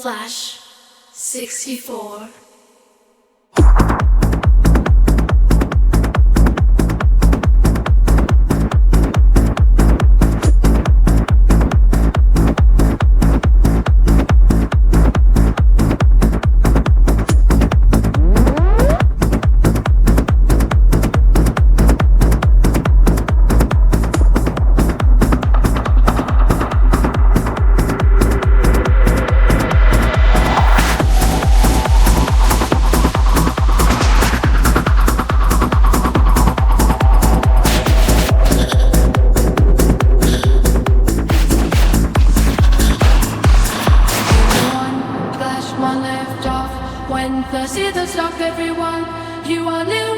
Flash 64. When the seasons stop, everyone, you are new.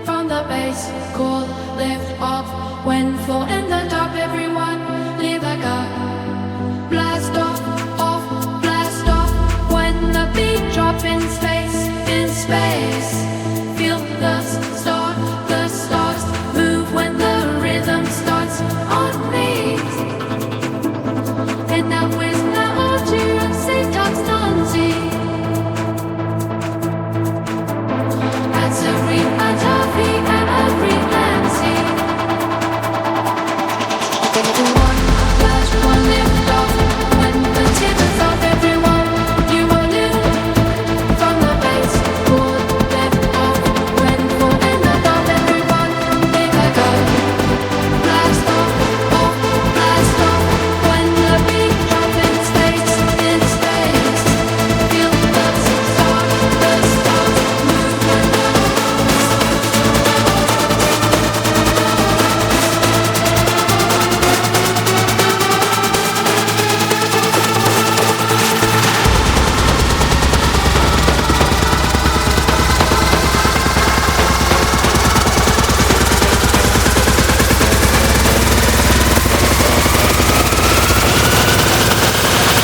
From the base, cool, lift off. When full in the top, everyone, leave like a blast off, blast off. When the beat drop in space, feel the stars move when the rhythm starts on me. And now is not all to say talks non-see.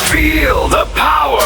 Feel the power!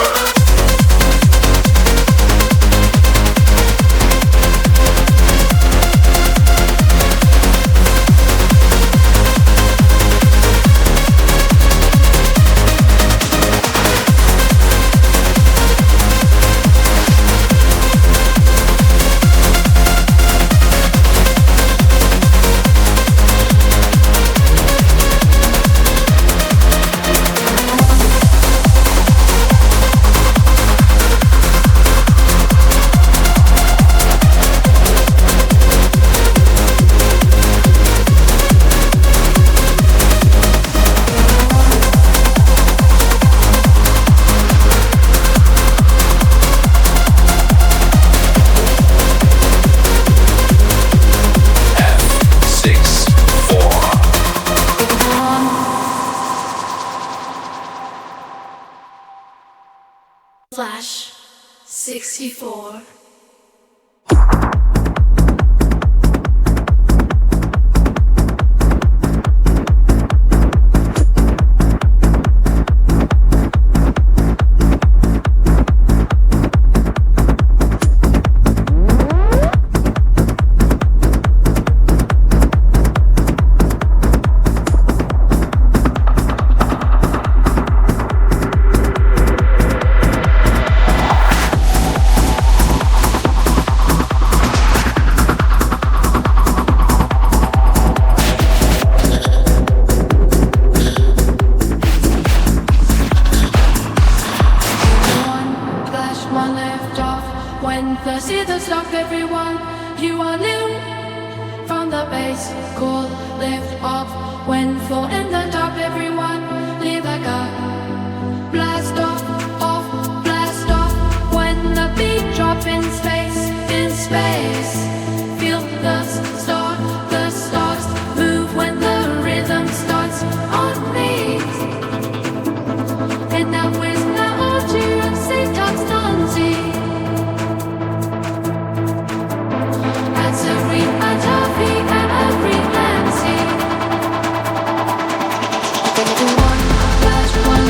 Flash 64. When the seasons stop, everyone, you are new. From the base, cool, lift off. When full in the top, everyone, leave like a blast off, blast off. When the beat drop in space, feel the stars move when the rhythm starts on me. And now is not all to say talks non-see. One flash, one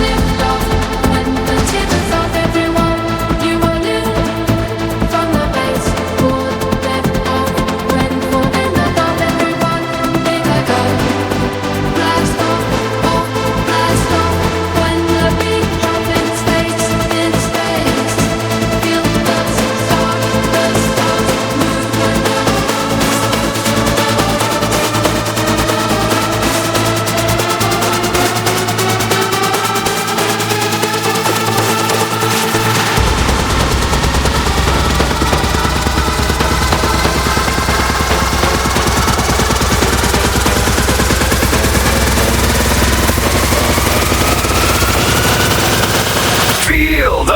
Feel